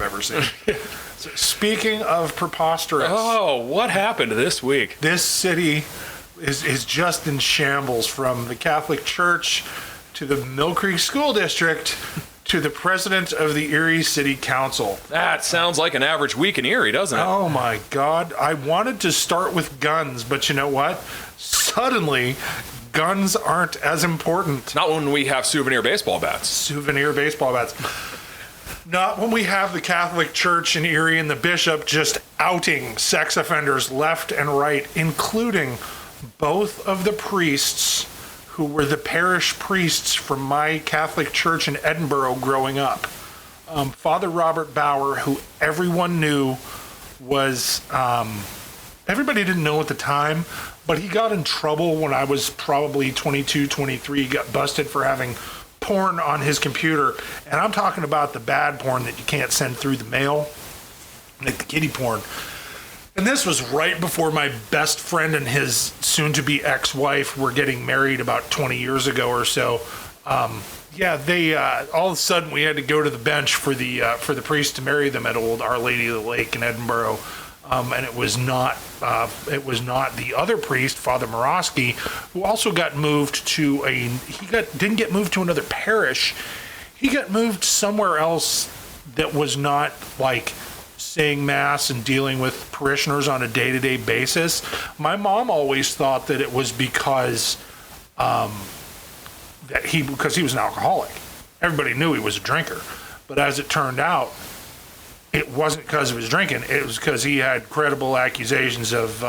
ever seen. So, speaking of preposterous. Oh, what happened this week? This city is just in shambles, from the Catholic Church to the Mill Creek School District to the president of the Erie City Council. That sounds like an average week in Erie, doesn't it? Oh my God. I wanted to start with guns, but you know what? Suddenly, guns aren't as important. Not when we have souvenir baseball bats. Souvenir baseball bats. Not when we have the Catholic Church in Erie and the bishop just outing sex offenders left and right, including both of the priests who were the parish priests from my Catholic church in Edinburgh growing up. Father Robert Bauer, who everyone knew was, everybody didn't know at the time, but he got in trouble when I was probably 22, 23. He got busted for having porn on his computer, and I'm talking about the bad porn that you can't send through the mail, like the kiddie porn. And this was right before my best friend and his soon-to-be ex-wife were getting married about 20 years ago or so. They all of a sudden we had to go to the bench for the priest to marry them at old Our Lady of the Lake in Edinburgh. And it was not the other priest, Father Morosky, who also got moved to didn't get moved to another parish. He got moved somewhere else that was not like saying mass and dealing with parishioners on a day-to-day basis. My mom always thought that it was because he was an alcoholic. Everybody knew he was a drinker, but as it turned out, it wasn't because of his drinking. It was because he had credible accusations of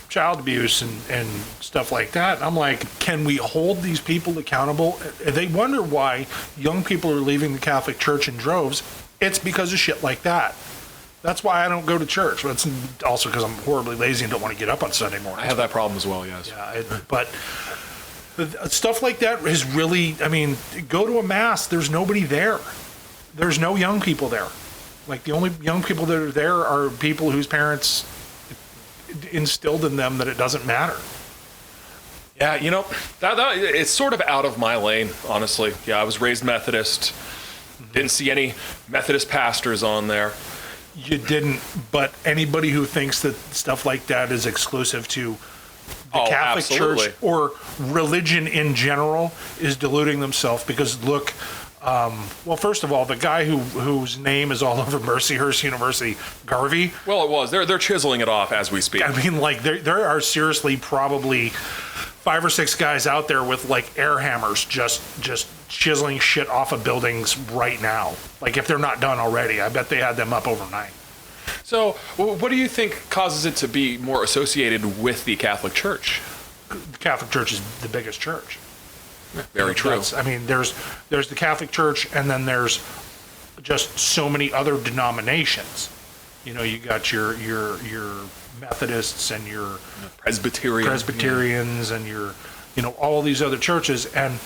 child abuse and stuff like that. And I'm like, can we hold these people accountable? They wonder why young people are leaving the Catholic Church in droves. It's because of shit like that. That's why I don't go to church. But it's also because I'm horribly lazy and don't want to get up on Sunday morning. I have that problem as well, yes. Yeah, but stuff like that is really, go to a mass, there's nobody there. There's no young people there. Like, the only young people that are there are people whose parents instilled in them that it doesn't matter. Yeah, that it's sort of out of my lane, honestly. Yeah, I was raised Methodist. Didn't see any Methodist pastors on there. You didn't, but anybody who thinks that stuff like that is exclusive to the Catholic absolutely. Church or religion in general is deluding themselves, because look, first of all, the guy whose name is all over Mercyhurst University, Garvey. Well, it was. They're chiseling it off as we speak. There are seriously probably 5 or 6 guys out there with like air hammers just chiseling shit off of buildings right now. Like, if they're not done already, I bet they had them up overnight. So, what do you think causes it to be more associated with the Catholic Church? The Catholic Church is the biggest church. Very true. There's the Catholic Church, and then there's just so many other denominations. You got your Methodists and your Presbyterians and your all these other churches, and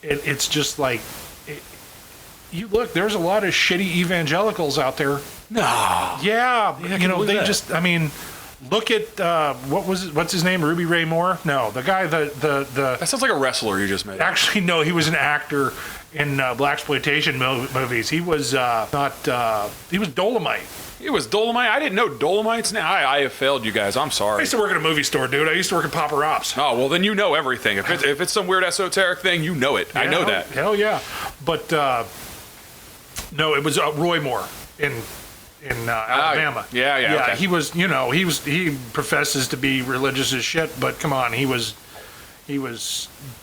it's just like you look. There's a lot of shitty evangelicals out there. No. Yeah, they that. just. Look at what's his name? Ruby Ray Moore? No, the guy the That sounds like a wrestler you just made. Actually, no, he was an actor in blaxploitation movies. He was he was Dolomite. It was Dolomite. I didn't know Dolomites. Now I have failed you guys. I'm sorry. I used to work at a movie store, dude. I used to work at Papa Rops. Oh, well, then you know everything. If it's some weird esoteric thing, you know it. Yeah, I know that. Hell yeah. But no, it was Roy Moore in Alabama. Yeah. Okay. He was, he professes to be religious as shit, but come on, he was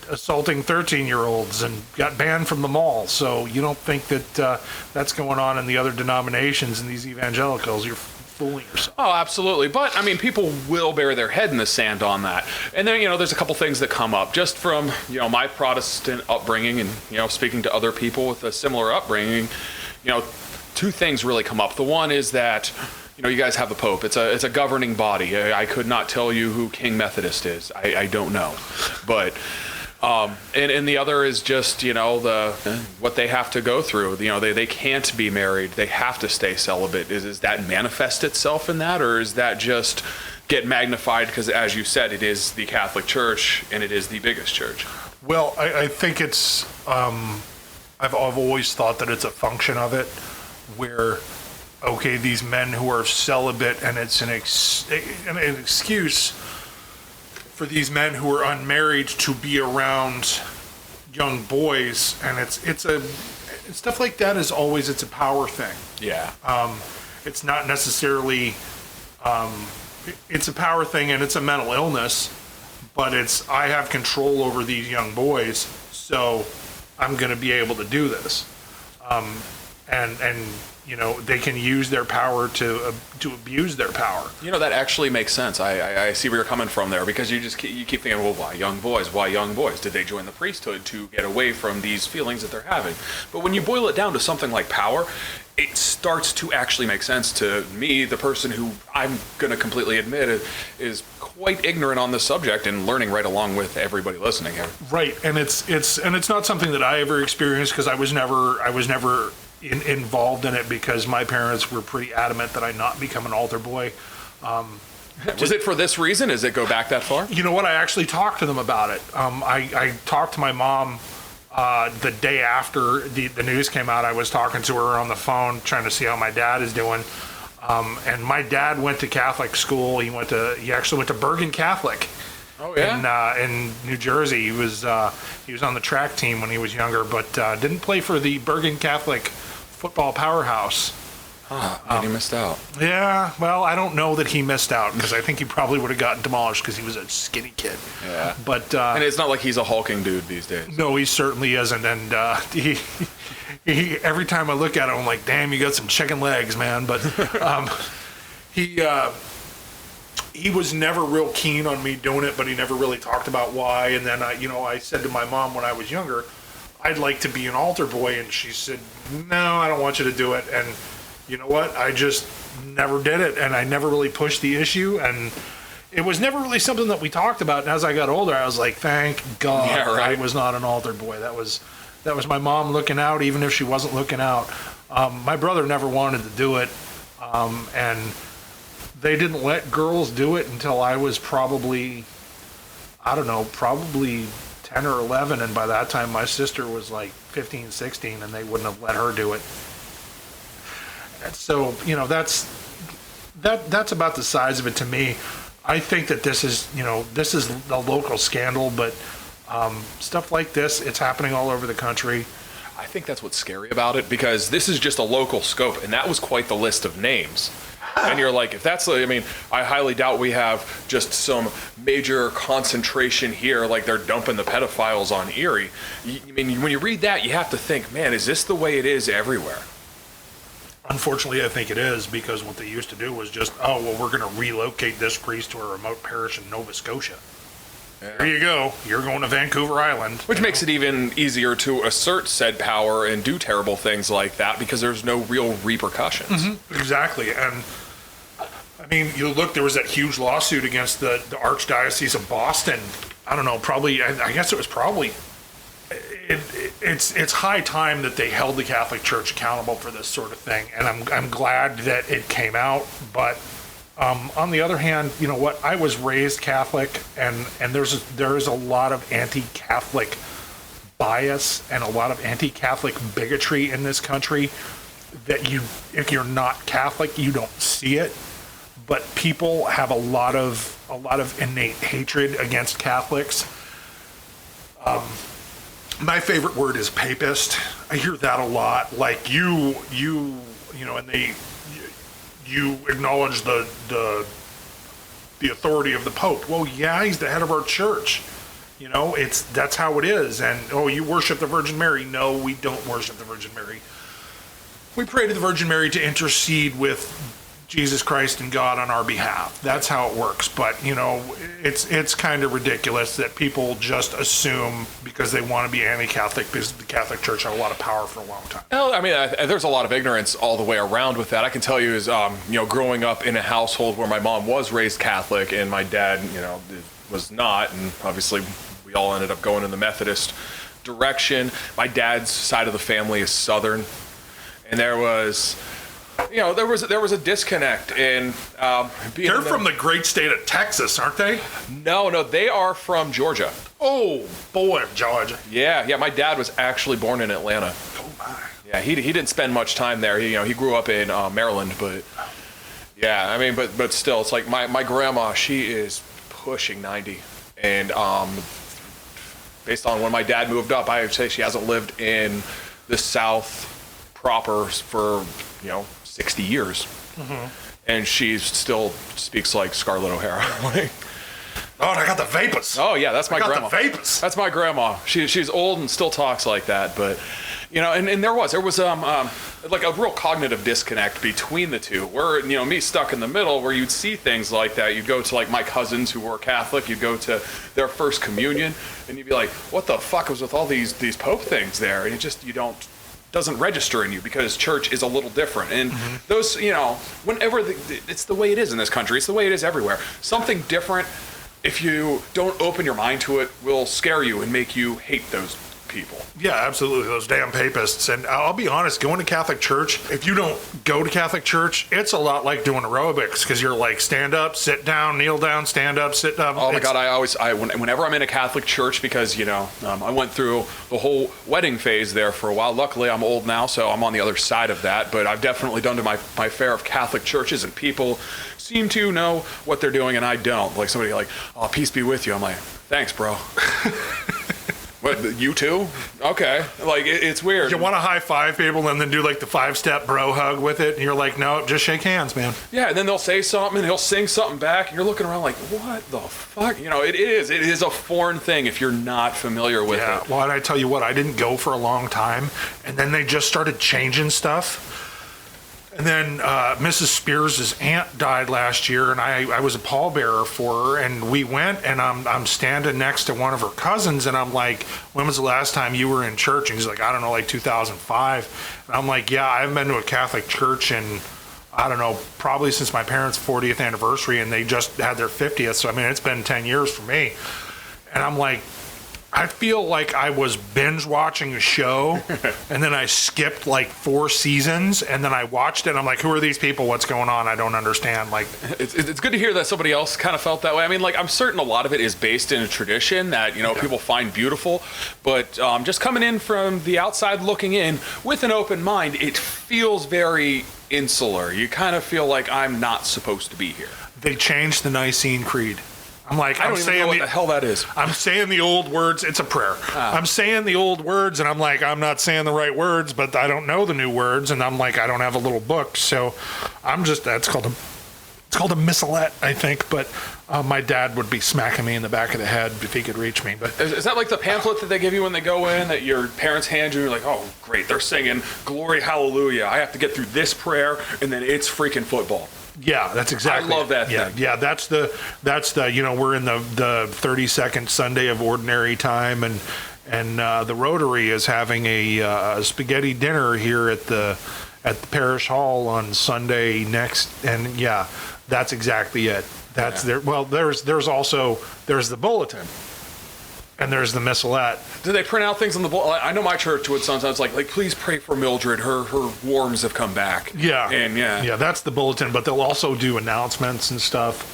assaulting 13-year-olds and got banned from the mall. So you don't think that that's going on in the other denominations and these evangelicals? You're fooling yourself. Oh, absolutely. But people will bury their head in the sand on that. And then there's a couple things that come up just from my Protestant upbringing and speaking to other people with a similar upbringing. 2 things really come up. The one is that you guys have a pope. It's a governing body. I could not tell you who King Methodist is. I don't know. But and the other is just what they have to go through. They can't be married. They have to stay celibate. Is that manifest itself in that, or is that just get magnified because, as you said, it is the Catholic Church and it is the biggest church? Well, I think it's I've always thought that it's a function of it, where, okay, these men who are celibate, and it's an excuse for these men who are unmarried to be around young boys, and it's stuff like that is always, it's a power thing. Yeah. It's not necessarily, it's a power thing and it's a mental illness, but it's, I have control over these young boys, so I'm going to be able to do this. And you know, they can use their power to abuse their power. You know, that actually makes sense. I see where you're coming from there, because you keep thinking, well, why young boys? Why young boys? Did they join the priesthood to get away from these feelings that they're having? But when you boil it down to something like power, it starts to actually make sense to me, the person who I'm going to completely admit is quite ignorant on this subject and learning right along with everybody listening here. Right, and it's not something that I ever experienced, because I was never involved in it, because my parents were pretty adamant that I not become an altar boy. Was it for this reason? Does it go back that far? You know what? I actually talked to them about it. I talked to my mom the day after the news came out. I was talking to her on the phone, trying to see how my dad is doing. And my dad went to Catholic school. He actually went to Bergen Catholic. Oh yeah. In New Jersey. He was on the track team when he was younger, but didn't play for the Bergen Catholic football powerhouse. He missed out. Yeah, well, I don't know that he missed out, because I think he probably would have gotten demolished, because he was a skinny kid. Yeah. But and it's not like he's a hulking dude these days. No, he certainly isn't. And he every time I look at him, I'm like, damn, you got some chicken legs, man. But he was never real keen on me doing it, but he never really talked about why. And then I said to my mom when I was younger, I'd like to be an altar boy, and she said, no, I don't want you to do it. And you know what? I just never did it, and I never really pushed the issue, and it was never really something that we talked about. And as I got older, I was like, thank God I was not an altar boy. That was my mom looking out, even if she wasn't looking out. My brother never wanted to do it, and they didn't let girls do it until I was probably 10 or 11, and by that time my sister was like 15, 16, and they wouldn't have let her do it. So, that's about the size of it to me. I think that this is a local scandal, but stuff like this, it's happening all over the country. I think that's what's scary about it, because this is just a local scope, and that was quite the list of names. And you're like, if that's, I highly doubt we have just some major concentration here, like they're dumping the pedophiles on Erie. When you read that, you have to think, man, is this the way it is everywhere? Unfortunately, I think it is, because what they used to do was just, we're going to relocate this priest to a remote parish in Nova Scotia. Yeah. There you go. You're going to Vancouver Island. Which makes it even easier to assert said power and do terrible things like that, because there's no real repercussions. Mm-hmm. Exactly. And you look, there was that huge lawsuit against the Archdiocese of Boston. I don't know, probably, I guess it was probably, it's high time that they held the Catholic Church accountable for this sort of thing. And I'm glad that it came out. But on the other hand, you know what? I was raised Catholic, and there is a lot of anti-Catholic bias and a lot of anti-Catholic bigotry in this country that if you're not Catholic, you don't see it. But people have a lot of innate hatred against Catholics. My favorite word is papist. I hear that a lot. Like you acknowledge the authority of the Pope. Well, yeah, he's the head of our church. That's how it is. And you worship the Virgin Mary. No, we don't worship the Virgin Mary. We pray to the Virgin Mary to intercede with Jesus Christ and God on our behalf. That's how it works. But, it's kind of ridiculous that people just assume because they want to be anti-Catholic, because the Catholic Church had a lot of power for a long time. Well, there's a lot of ignorance all the way around with that. I can tell you is, growing up in a household where my mom was raised Catholic and my dad, was not, and obviously we all ended up going in the Methodist direction. My dad's side of the family is Southern, and there was a disconnect in being. They're from the great state of Texas, aren't they? No, they are from Georgia. Oh boy, Georgia. Yeah. My dad was actually born in Atlanta. Oh my. Yeah, he didn't spend much time there. He grew up in Maryland, but yeah, I mean, but still, it's like my grandma. She is pushing 90, and based on when my dad moved up, I would say she hasn't lived in the South proper for 60 years, and she still speaks like Scarlett O'Hara. Like, oh, and I got the vapors. oh yeah, that's my grandma. The vapors. That's my grandma. She's old and still talks like that, but and there was like a real cognitive disconnect between the two, where me stuck in the middle, where you'd see things like that. You'd go to like my cousins who were Catholic, you'd go to their first communion, and you'd be like, what the fuck was with all these Pope things there? And doesn't register in you because church is a little different. And those, whenever it's the way it is in this country, it's the way it is everywhere. Something different, if you don't open your mind to it, will scare you and make you hate those people. Yeah, absolutely. Those damn papists. And I'll be honest, going to Catholic church, if you don't go to Catholic church, it's a lot like doing aerobics, because you're like stand up, sit down, kneel down, stand up, sit down. Oh my God, whenever I'm in a Catholic church, because, I went through the whole wedding phase there for a while. Luckily, I'm old now, so I'm on the other side of that. But I've definitely done to my fair of Catholic churches, and people seem to know what they're doing, and I don't. Like somebody like, oh, peace be with you. I'm like, thanks, bro. What, you too? Okay. Like, it's weird. You want to high five people and then do like the 5-step bro hug with it, and you're like, no, just shake hands, man. Yeah, and then they'll say something and he'll sing something back, and you're looking around like, what the fuck? It is a foreign thing if you're not familiar with it. Well, and I tell you what, I didn't go for a long time, and then they just started changing stuff. And then Mrs. Spears' aunt died last year, and I was a pallbearer for her, and we went, and I'm standing next to one of her cousins, and I'm like, when was the last time you were in church? And he's like, I don't know, like 2005. And I'm like, yeah, I haven't been to a Catholic church in, I don't know, probably since my parents' 40th anniversary, and they just had their 50th, so I mean, it's been 10 years for me. And I'm like, I feel like I was binge watching a show and then I skipped like 4 seasons and then I watched it and I'm like, who are these people? What's going on? I don't understand. Like, it's good to hear that somebody else kind of felt that way. I mean, like, I'm certain a lot of it is based in a tradition that, people find beautiful, but just coming in from the outside looking in with an open mind, it feels very insular. You kind of feel like I'm not supposed to be here. They changed the Nicene Creed. I'm like, I don't even know what the hell that is. I'm saying the old words. It's a prayer. I'm saying the old words, and I'm like, I'm not saying the right words, but I don't know the new words, and I'm like, I don't have a little book, so I'm just. It's called a missalette, I think. But my dad would be smacking me in the back of the head if he could reach me. But is that like the pamphlet that they give you when they go in that your parents hand you? You're like, oh, great, they're singing "Glory Hallelujah." I have to get through this prayer, and then it's freaking football. Yeah, that's exactly. I love that thing. Yeah, that's the we're in the 32nd Sunday of Ordinary Time, and the Rotary is having a spaghetti dinner here at the parish hall on Sunday next, and yeah, that's exactly it. That's there. Well, there's the bulletin. And there's the missalette. Do they print out things on the bulletin? I know my church would sometimes like please pray for Mildred. Her worms have come back. Yeah. And yeah, that's the bulletin. But they'll also do announcements and stuff,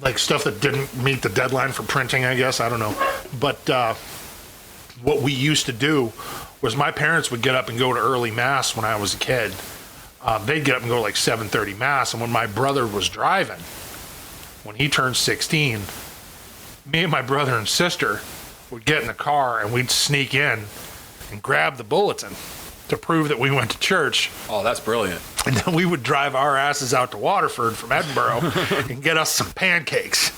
like stuff that didn't meet the deadline for printing, I guess. I don't know. But what we used to do was my parents would get up and go to early mass when I was a kid. They'd get up and go to like 7:30 mass. And when my brother was driving, when he turned 16. Me and my brother and sister would get in the car and we'd sneak in and grab the bulletin to prove that we went to church. Oh, that's brilliant. And then we would drive our asses out to Waterford from Edinburgh and get us some pancakes.